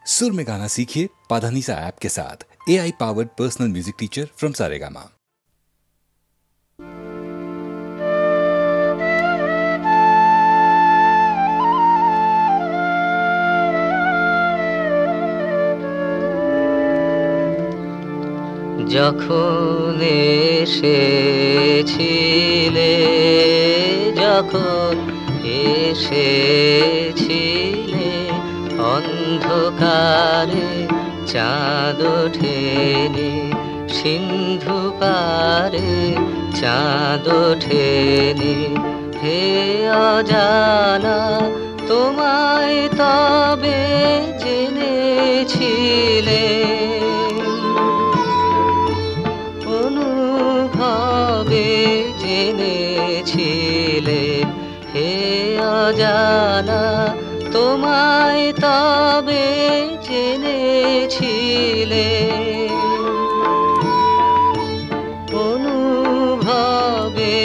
सुर में गाना सीखिए पाधानीसा ऐप के साथ। AI powered personal music teacher from Saregama. যখন এসেছিলে, যখন এসেছিলে, অন্ধকারে চাঁদ ওঠেনি, সিন্ধু পারে চাঁদ ওঠেনি। হে অজানা, তোমায় তবে জেনেছিলে, অনুভবে জেনেছিলে। হে অজানা, তোমায় তবে জেনেছিলে, অনুভবে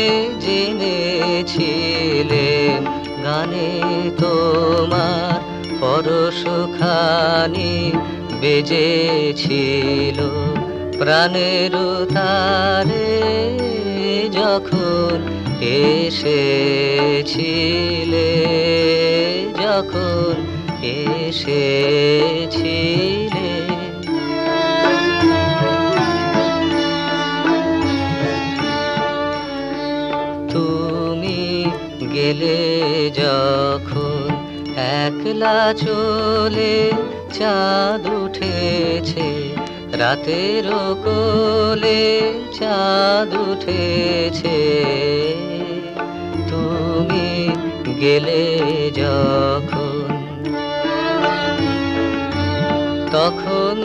জেনেছিলে। গানে তোমার পরশখানি বেজেছিল প্রাণের তারে, যখন এসেছিলে, যখন এসেছিলে। তুমি গেলে যখন একলা চলে, চাঁদ উঠেছে রাতের কোলে, চাঁদ উঠেছে। তুমি গেলে যখন, তখন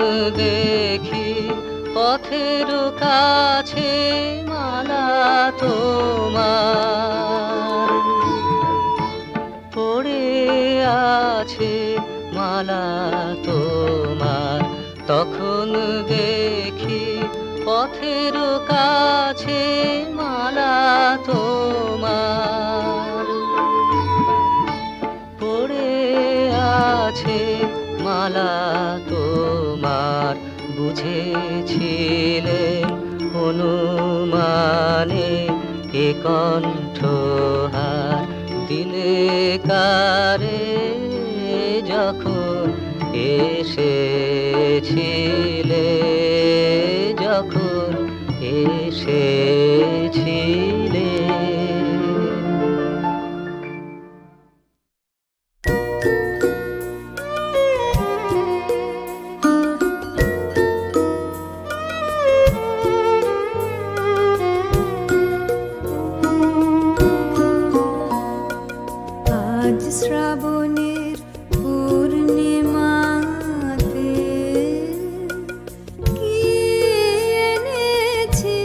দেখি পথের কাছে মালা তোমার পড়ে আছে, মালা তোমার। তখন দেখি পথের কাছে মালা তোমার পড়ে আছে, মালা তোমার। বুঝেছিলেন অনুমানে এ কণ্ঠহার দিলে কারে, যখন এসেছিলে, যখন এসেছিলে। আজ শ্রাবণের পূর্ণিমাতে কি এনেছে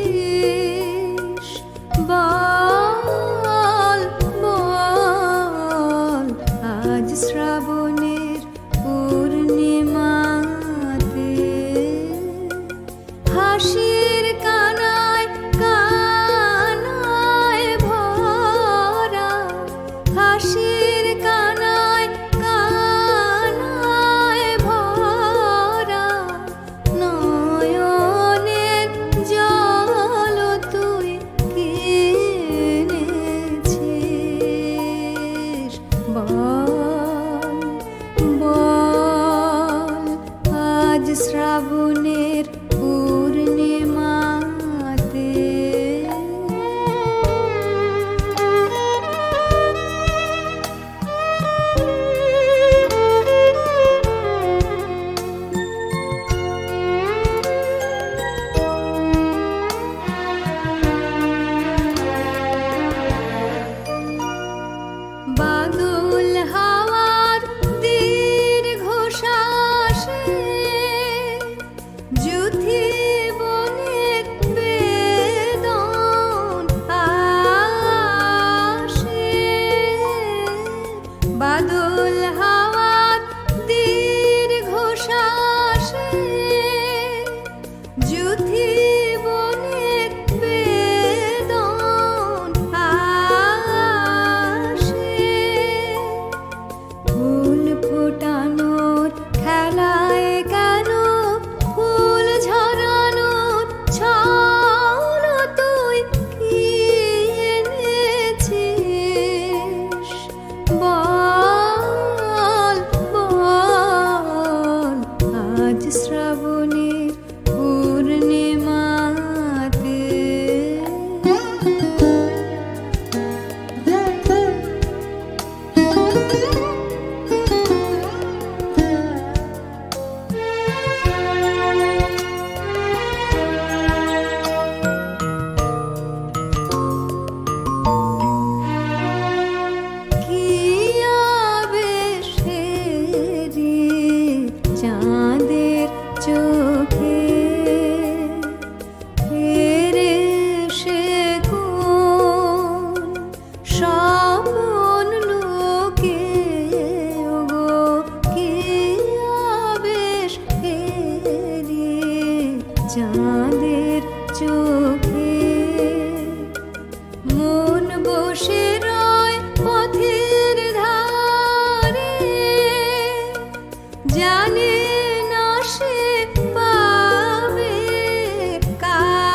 চাঁদের চোখে ফিরে সে কোন স্বপন লোকে ওগো কি আবেশ এলি চাঁদের চোখে মন বসে রয় পথের ধারে জানে না সে পাবে কারে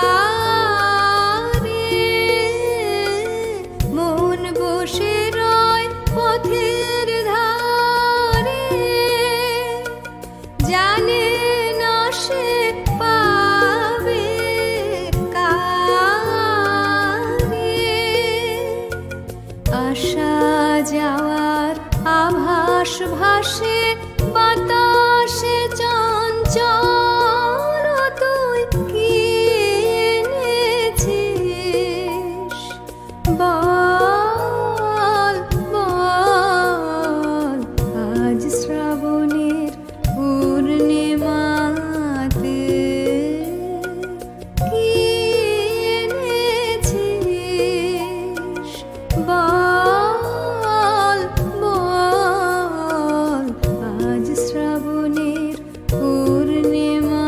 মন বসে রয় পথের ধারে জানে না সে পাবে কারে আসা যাওয়ার আভাস ভাসে বাতাসে চঞ্চল তুই কি এনেছিস বল বল আজ শ্রাবণের পূর্ণিমাতে কি এনেছিস বল বল আজ শ্রাবণের পূর্ণিমাতে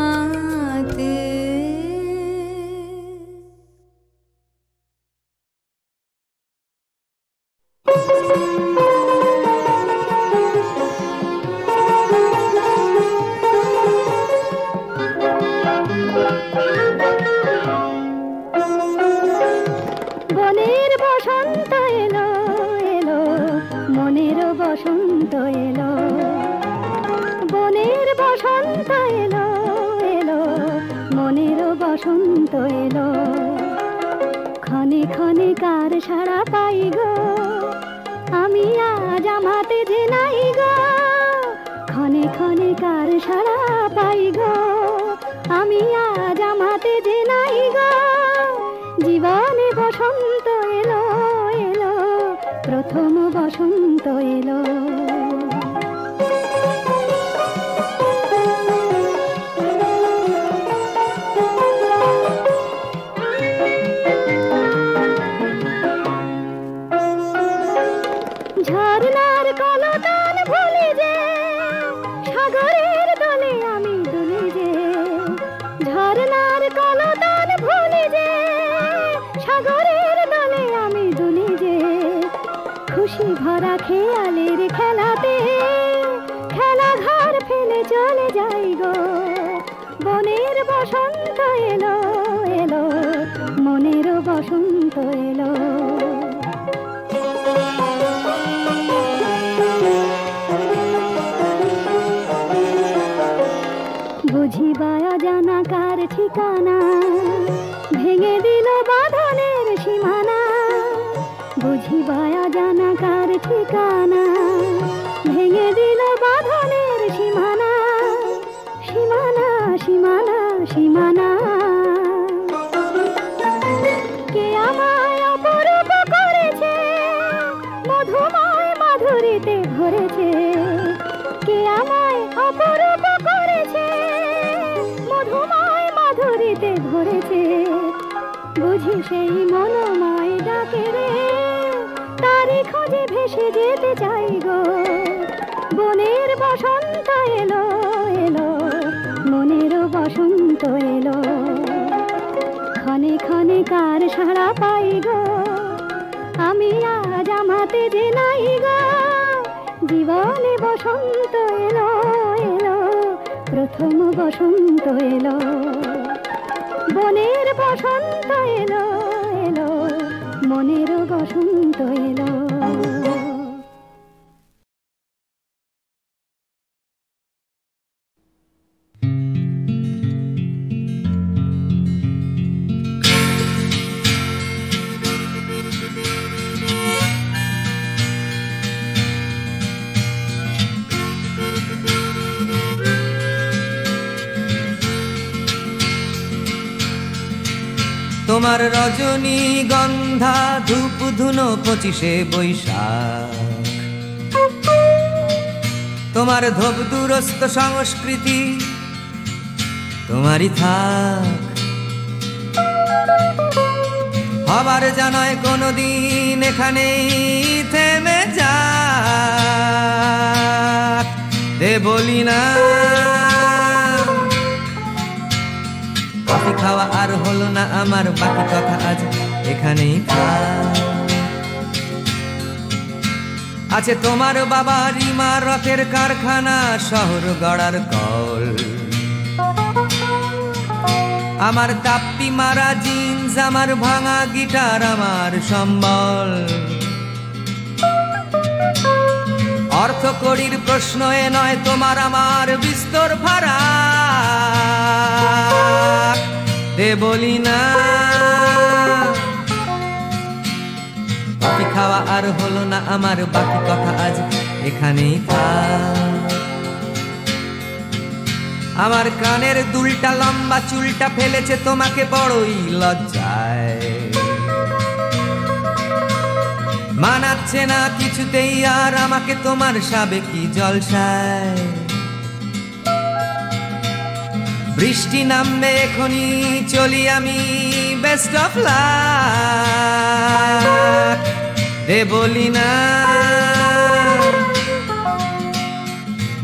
বনের বসন্ত এলো এলো মনের বসন্ত এলো বনের বসন্ত এলো এলো মনের বসন্ত এলো ক্ষণে ক্ষণে কার সাড়া পাই গো আমি আজ আমাতে যে নাই গো ক্ষণে ক্ষণে কার সাড়া পাই গো আমি আজ আমাতে যে নাই গো জীবনে বসন্ত এলো এলো প্রথম বসন্ত এলো ঝর্ণার কলতান ভুলে যে সাগরের দলে আমি দুলে যে ঝর্ণার কলতান ভুলে যে সাগরের দলে আমি দুলি যে খুশি ভরা খেয়ালের খেলাতে খেলা ঘর ফেলে চলে যাই গো বনের বসন্ত এলো এলো মনের বসন্ত এলো বুঝিবা জানা কার ঠিকানা ভেঙে দিল বাঁধনের সীমানা বুঝিবা জানা কার ঠিকানা ভেঙে দিল বাঁধনের সীমানা সীমানা সীমানা সীমানা কে আমায় অপরূপ করেছে মধুময় মাধুরীতে ভরেছে কে আমায় অপরূপ করেছে মধুময় মাধুরীতে ভরেছে বুঝি সেই মনোময় ডাকে রে তারি খোঁজে ভেসে যেতে চাই গো বনের বসন্ত এলো এলো মনের বসন্ত এলো ক্ষণে ক্ষণে কার সাড়া পাই গো আমি আজ আমাতে যে নাই গো জীবনে বসন্ত এলো এলো প্রথম বসন্ত এলো বনের বসন্ত এলো এলো মনের বসন্ত এলো তোমার রজনী গন্ধা ধূপ ধুনো 25শে বৈশাখ তোমার ধোপ দূরস্থ সংস্কৃতি তোমারই থাক, হবার জানায় কোনদিন এখানেই থেমে যাক। দে বলি না, কফি খাওয়া আর হলো না আমার, বাকি কথা আজ এখানেই থাক। আছে তোমার বাবার ইমারতের কারখানা, শহর গড়ার কল, আমার তাপ্পি মারা জিন্স, আমার ভাঙা গিটার, আমার সম্বল। অর্থ কড়ির প্রশ্ন এ নয়, তোমার আমার বিস্তর ফারাক। দে বলি না, কফি খাওয়া আর হলো না আমার, বাকি কথা আজ এখানেই থাক। আমার কানের দুলটা লম্বা চুলটা ফেলেছে তোমাকে বড়ই লজ্জায়, মানাচ্ছে না কিছুতেই আর আমাকে তোমার সাবেকি জলসায়। বৃষ্টি নামবে এখনই, চলি আমি, বেস্ট অফ লাক। দে বলি না,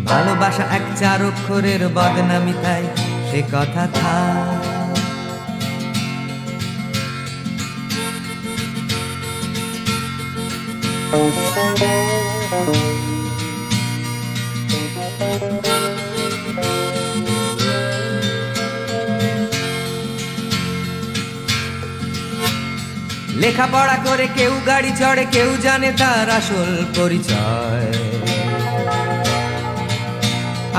ভালোবাসা এক চার অক্ষরের বদনামি, তাই সে কথা থাক। লেখাপড়া করে কেউ গাড়ি চড়ে, কেউ জানে তার আসল পরিচয়।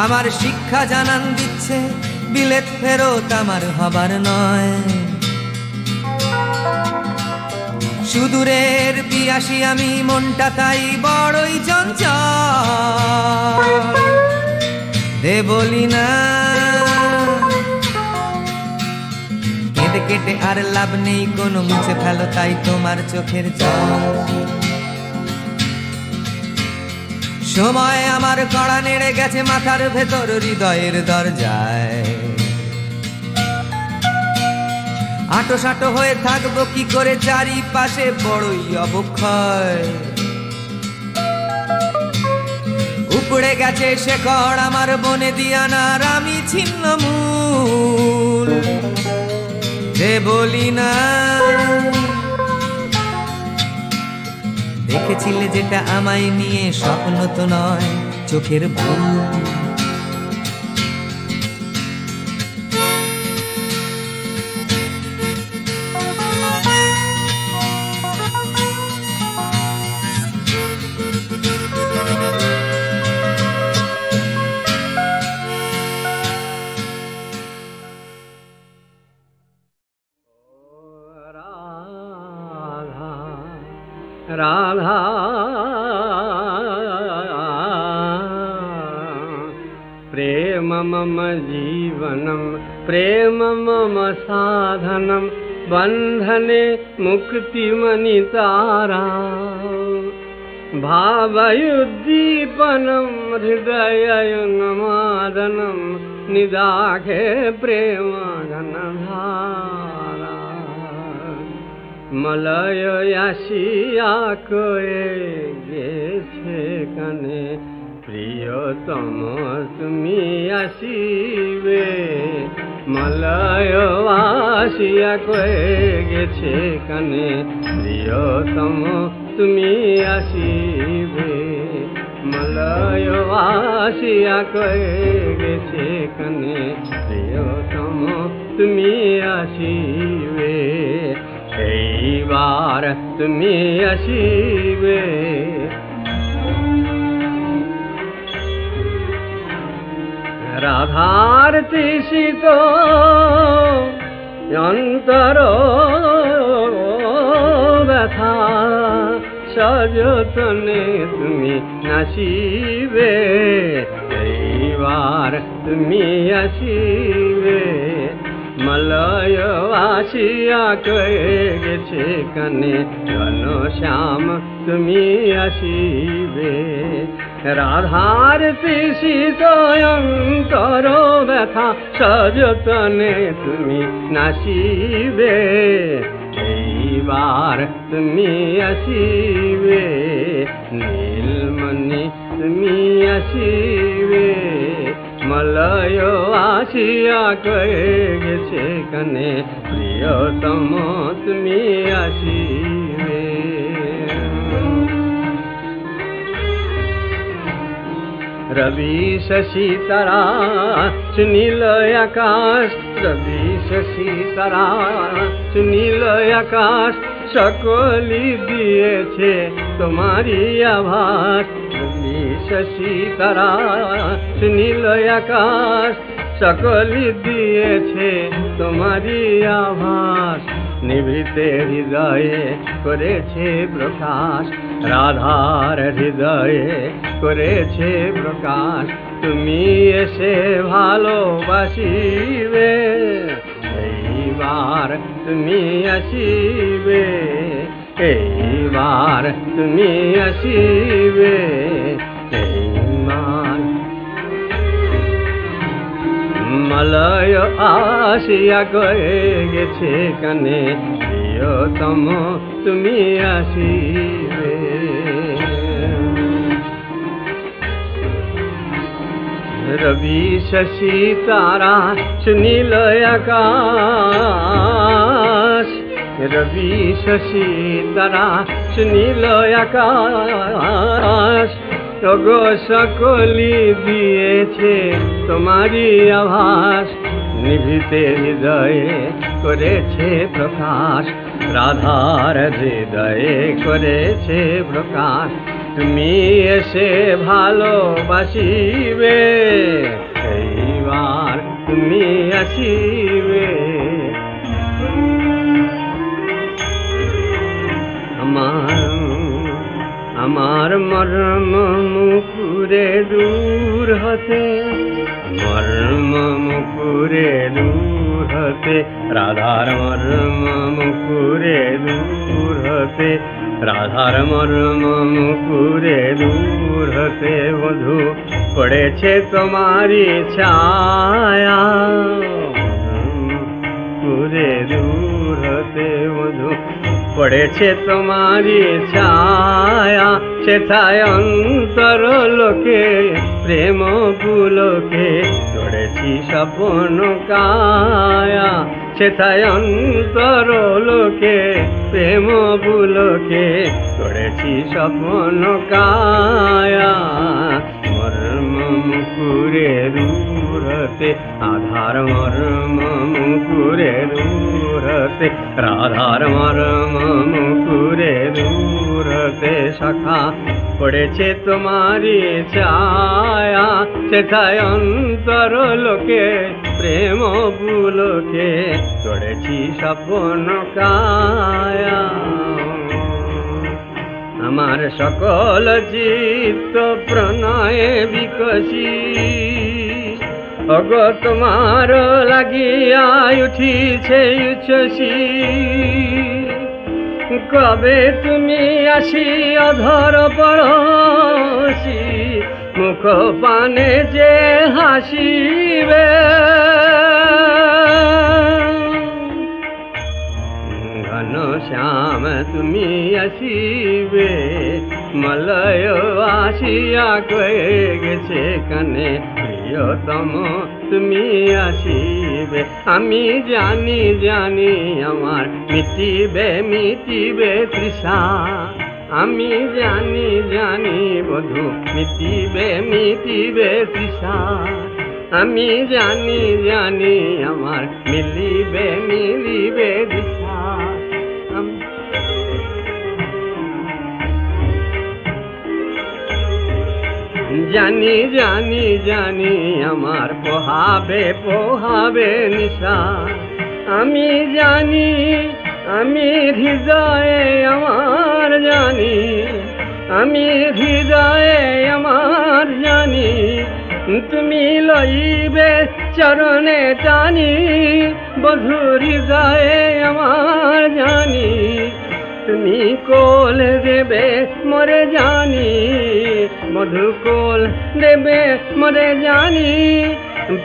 আমার শিক্ষা জানান দিচ্ছে বিলেত ফেরত আমার হবার নয়। সুদূরের পিয়াসী আমি, মনটা তাই বড়ই চঞ্চল। দে বলি না, কেটে কেটে আর লাভ নেই কোনো, মুছে ফেলো তাই তোমার চোখের জল। সময় আমার কড়া নেড়ে গেছে মাথার ভেতর হৃদয়ের দরজায়। আটো সাটো হয়ে থাকবো কি করে, চারিপাশে বড়ই অবক্ষয়। উপড়ে গেছে শেকড় আমার বনে দিয়ানার, আমি ছিন্ন মূল। যে বলি না, দেখেছিলে যেটা আমায় নিয়ে, স্বপ্ন তো নয় চোখের ভুল। राधा प्रेम मम जीवनम प्रेम मम साधनम बंधने मुक्ति मनितारा भावयुद्दीपनम हृदयोन्मादनम निदाखे प्रेम घनधारा मलय আসিয়া কয়ে গেছে কানে প্রিয়তম তুমি আসিবে মলয় আসিয়া কয়ে গেছে কানে প্রিয়তম তুমি আসিবে মলয় আসিয়া কয়ে গেছে কানে প্রিয়তম তুমি আসিবে এইবার তুমি আসিবে রাধার তৃষিত অন্তর ব্যথা সযতনে তুমি নাচিবে এইবার তুমি আসিবে মলয় আসিয়া কয়ে গেছে কানে ঘনশ্যাম তুমি আসিবে রাধার তৃষিত অন্তর ব্যথা সযতনে তুমি নাশিবে এইবার তুমি আসিবে নীলমণি তুমি আসিবে মলয় আসিয়া কয়ে গেছে কানে প্রিয়তম তুমি আসিবে রবি শশী তারা সুনীল আকাশ রবি শশী তারা সুনীল আকাশ সকলি দিয়েছে তোমারি আভাস রবি শশী তারা সুনীল আকাশ সকলি দিয়েছে তোমারি আভাস নিভৃতে হৃদয়ে করেছে প্রকাশ রাধার হৃদয়ে করেছে প্রকাশ তুমি এসে ভালোবাসিবে এইবার তুমি আসিবে এইবার তুমি আসিবে এইবার মলয় আসিয়া কয়ে গেছে কানে প্রিয়তম তুমি আসিবে রবি শশী তারা সুনীল আকাশ রবি শশী তারা সুনীল আকাশ গো সকলি দিয়েছে তোমারি আভাস নিভৃতে হৃদয়ে করেছে প্রকাশ রাধার হৃদয়ে করেছে প্রকাশ তুমি এসে ভালোবাসিবে এইবার তুমি আসিবে আমার মর্ম মুকুরে দূর হতে মর্ম মুকুরে দূর হতে রাধার মর্ম মুকুরে দূর হতে রাধার মর্ম মুকুরে দূর হতে বধূ পড়েছে তোমারি ছায়া মুকুরে দূর হতে বধূ পড়েছে তোমারি ছায়া সেথায় অন্তর লোকে প্রেম পুলকে গড়েছি স্বপ্ন কায়া সেথায় অন্তর লোকে প্রেম পুলকে গড়েছি স্বপ্ন কায়া মর্ম মুকুরে দূরতে আধার মর্ম মুকুরে দূরতে রাধার মর্ম মুকুরে দূরতে সখা পড়েছে তোমারি ছায়া সেথায় অন্তর লোকে প্রেম পুলকে গড়েছি স্বপ্ন কায়া আমার সকল চিত্ত প্রণয়ে বিকশি অগ তোমার লাগিয়া উঠিছে উচ্ছ্বসী কবে তুমি আসি অধর পড়শি মুখ পানে যে হাসিবে ঘন শ্যাম তুমি আসিবে মলয় আসিয়া কয়ে গেছে কানে প্রিয়তম তুমি আসিবে আমি জানি জানি আমার মিটিবে মিটিবে তৃষা আমি জানি জানি বধূ মিটিবে মিটিবে তৃষা আমি জানি জানি আমার মিলিবে মিলিবে দিশা জানি জানি জানি আমার পোহাবে পোহাবে নিশা আমি জানি আমি হৃদয়ে আমার জানি আমি হৃদয়ে আমার জানি তুমি লইবে চরণে টানি বধূ হৃদয়ে আমার জানি তুমি কোল দেবে মরে জানি, মধু কোল দেবে মরে জানি,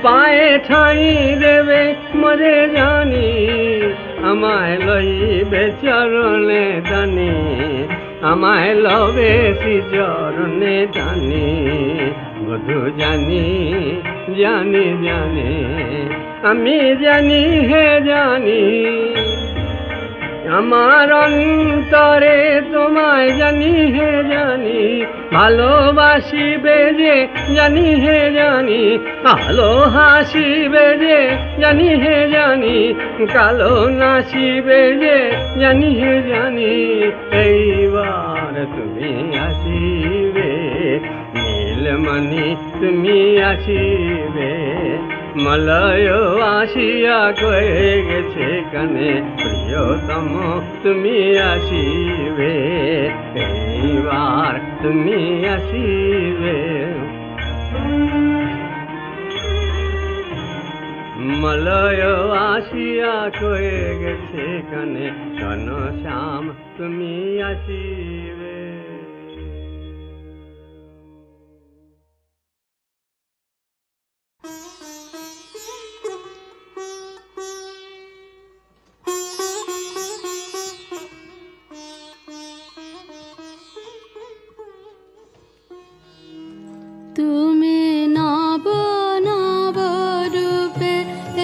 পায়ে ঠাই দেবে মরে জানি, আমায় লইবে চরণে দানি, আমায় লবে চরণে দানি, মধু জানি জানি জানি, আমি জানি হে জানি, আমার অন্তরে তোমায় জানি হে জানি, ভালোবাসিবে যে জানি হে জানি, ভালো হাসিবে যে জানি হে জানি, কালো নাচিবে যে জানি হে জানি, এইবার তুমি আসিবে নীলমণি তুমি আসিবে, মলয় আসিয়া কয়ে গেছে কানে প্রিয়তম তুমি আসিবে, এইবার তুমি আসিবে, মলয় আসিয়া কয়ে গেছে কানে ঘনশ্যাম তুমি আসিবে। তুমি নব নব রূপে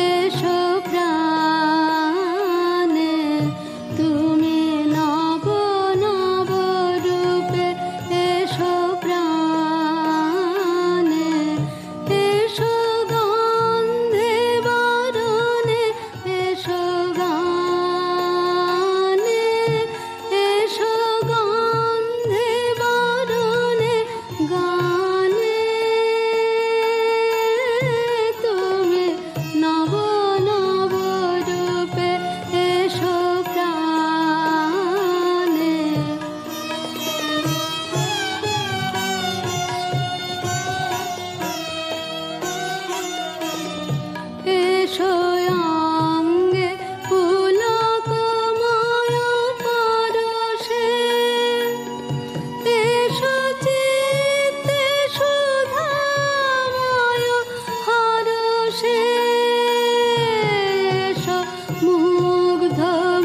এসো প্রাণে, তুমি নব নব রূপে এসো প্রাণে, এসো গন্ধে বরণে এসো গানে, এসো গন্ধে বরণে গানে, তুমি নব নব রূপে এসো প্রাণে। এসো অঙ্গে পুলকময় পরশে, এসো চিত্তে সুধাময় হরষে, এসো মুগ্ধ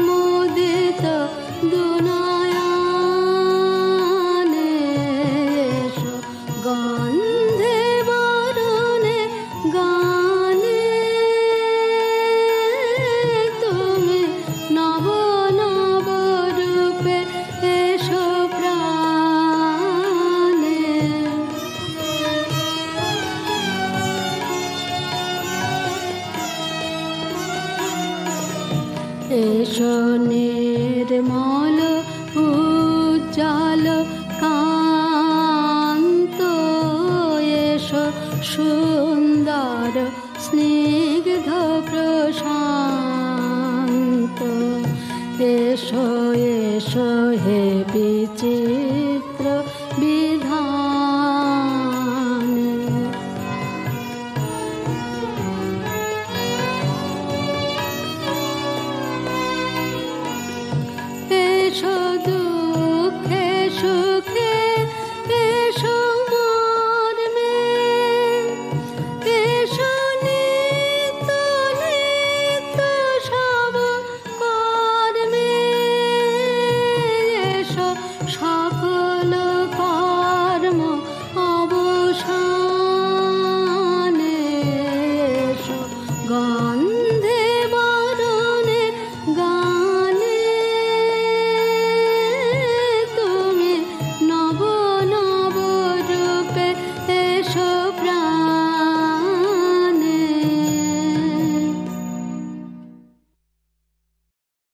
মুদিত দুনয়নে, এসো গন্ধে বরণে গানে, তুমি নব নব রূপে এসো প্রাণে। এসো নির্মল উজ্জ্বল কান্ত, এসো সুন্দর স্নিগ্ধ প্রশান্ত,